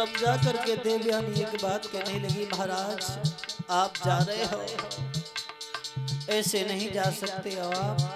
समझा करके देवयानी एक बात कहने लगी, महाराज आप जा रहे हो, ऐसे नहीं जा सकते हो आप।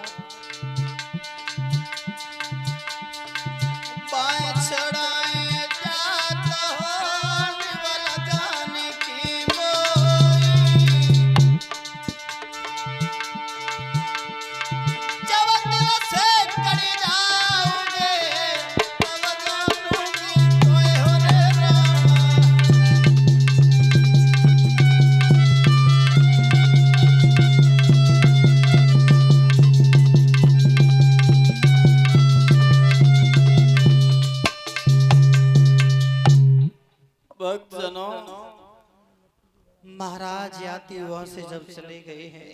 महाराज याती वहां से जब चले गए हैं,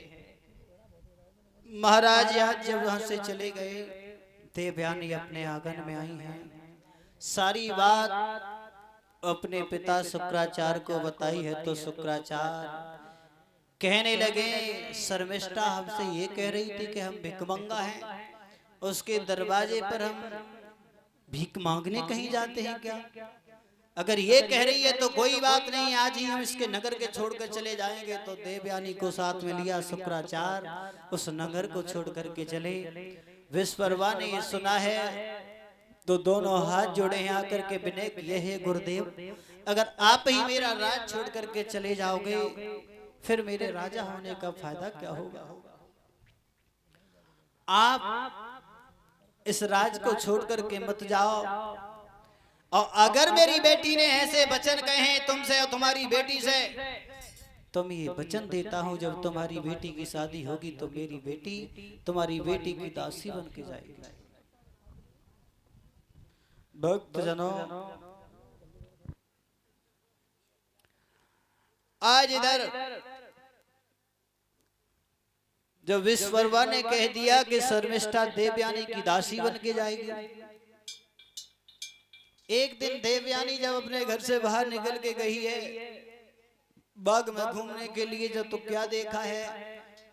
महाराज याद जब वहां से चले गए, देवयानी अपने आंगन में आई हैं, सारी बात अपने पिता शुक्राचार्य को बताई है। तो शुक्राचार्य कहने लगे, शर्मिष्ठा हमसे ये कह रही थी कि हम भिखमंगा हैं, उसके दरवाजे पर हम भीख मांगने कहीं जाते हैं क्या? अगर ये कह रही है तो कोई बात नहीं, आज ही हम इसके नगर के छोड़कर चले जाएंगे। तो देवयानी को साथ में लिया शुक्राचार्य, उस नगर को छोड़ करके चले। विश्वकर्मा ने ये सुना है तो दोनों हाथ जोड़े हैं आकर के विनय किए है, गुरुदेव अगर आप ही मेरा राज छोड़ करके चले जाओगे फिर मेरे राजा होने का फायदा क्या होगा? आप इस राज को छोड़ करके मत जाओ, और अगर मेरी बेटी ने ऐसे वचन कहे हैं तुमसे और तुम्हारी बेटी से, तो मैं ये वचन देता हूं जब तुम्हारी बेटी की शादी होगी तो मेरी बेटी तुम्हारी बेटी की दासी बन के जाएगी। भक्तजनों, आज इधर जब विश्वकर्मा ने कह दिया कि शर्मिष्ठा देवयानी की दासी बन के जाएगी, एक दिन देवयानी जब अपने घर से बाहर निकल के गई है बाग में घूमने के लिए, जब तो क्या देखा है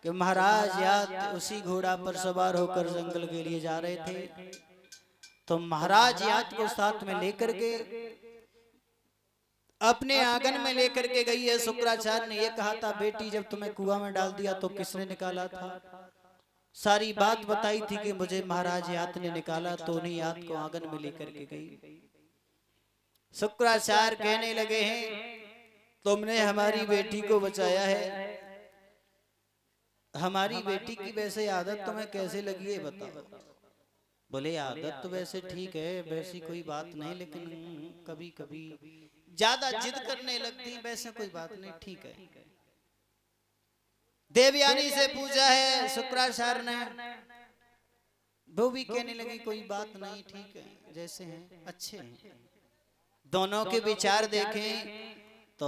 कि महाराज याद उसी घोड़ा पर सवार होकर जंगल के लिए जा रहे थे। तो महाराज याद को साथ में लेकर के अपने आंगन में लेकर के गई है। शुक्राचार्य ने यह कहा था, बेटी जब तुम्हें कुआं में डाल दिया तो किसने निकाला था? सारी बात बताई थी कि मुझे महाराज याद ने निकाला, तो उन्हीं याद को आंगन में लेकर के गई। शुक्राचार्य कहने लगे हैं, तुमने हमारी बेटी को बचाया है, हमारी बेटी की वैसे आदत तुम्हें कैसे लगी है बताओ? बोले आदत तो वैसे ठीक है, वैसी कोई बात नहीं, लेकिन कभी कभी ज्यादा जिद करने लगती है, वैसे कोई बात नहीं, ठीक है। देवयानी से पूछा है शुक्राचार्य ने, वो भी कहने लगी कोई बात नहीं, ठीक है, जैसे हैं अच्छे हैं। दोनों के विचार देखें तो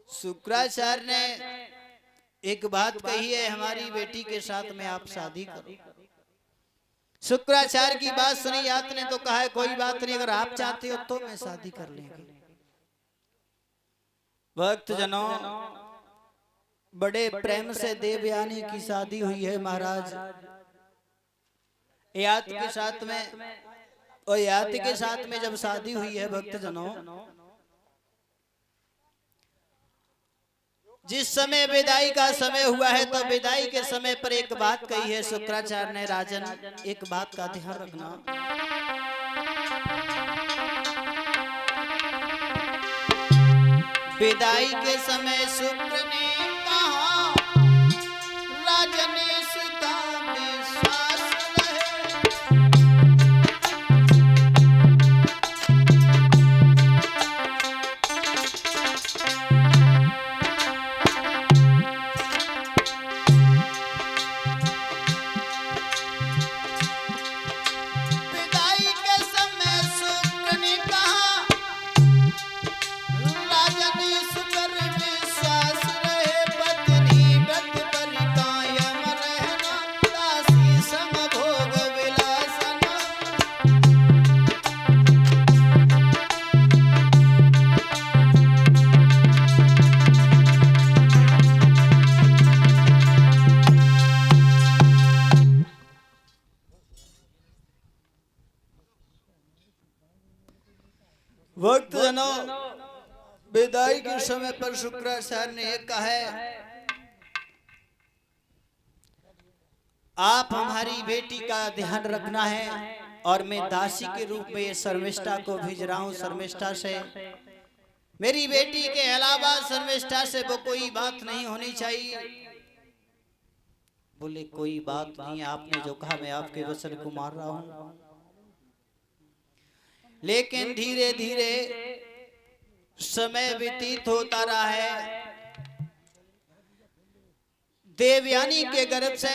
शुक्राचार्य ने एक बात कही है, हमारी बेटी के साथ में आप शादी करो। शुक्राचार्य की बात सुनी यात ने तो कहा है कोई बात नहीं, अगर आप चाहते हो तो मैं शादी कर लेंगे। भक्तजनों, बड़े प्रेम से देवयानी की शादी हुई है महाराज यात के साथ में। और यात के साथ में जब शादी हुई है भक्तजनों, जिस समय विदाई का समय हुआ है तो विदाई के समय पर एक बात कही है शुक्राचार्य ने, राजन एक बात का ध्यान रखना, विदाई के समय शुक्र ने कहा, राजन सीता में सास रहे। वक्त जनों विदाई के समय पर शुक्राचार्य ने कहा है, आप हमारी बेटी का ध्यान रखना है और मैं दासी के रूप में शर्मिष्ठा को भेज रहा हूँ। शर्मिष्ठा से मेरी बेटी के अलावा शर्मिष्ठा से वो कोई बात नहीं होनी चाहिए। बोले कोई बात नहीं, आपने जो कहा मैं आपके वचन को मान रहा हूँ। लेकिन धीरे धीरे समय व्यतीत होता रहा है। देवयानी के गर्भ से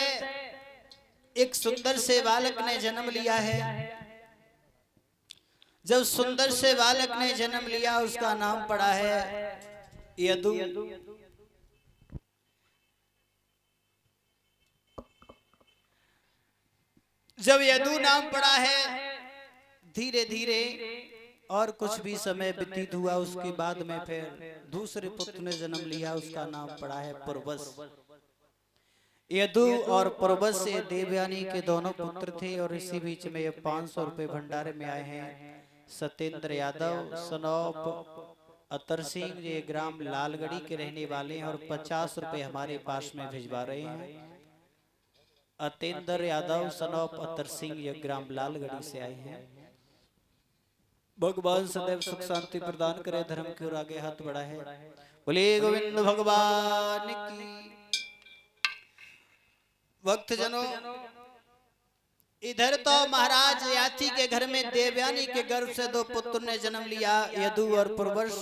एक सुंदर से बालक ने जन्म लिया है। जब सुंदर से बालक ने जन्म लिया उसका नाम पड़ा है यदु। जब यदु नाम पड़ा है, धीरे धीरे और कुछ भी समय व्यतीत हुआ, उसके बाद में फिर दूसरे पुत्र ने जन्म लिया, उसका नाम पड़ा है पुरवस। यदु और पुरवस से देवयानी के दोनों पुत्र थे। और इसी बीच में ये 500 रुपए भंडारे में आए हैं। सत्येंद्र यादव सनौप अतर सिंह, ये ग्राम लालगढ़ी के रहने वाले हैं और 50 रुपए हमारे पास में भिजवा रहे हैं। अतेंद्र यादव सनौप अतर सिंह, ये ग्राम लालगढ़ी से आए हैं। भगवान सदैव सुख शांति प्रदान करे, धर्म की ओर आगे हाथ बढ़ा है। बोले गोविंद भगवान की। भक्त जनों, इधर तो महाराज याची के घर में देवयानी के गर्भ से 2 पुत्र ने जन्म लिया, यदु और पुरवस।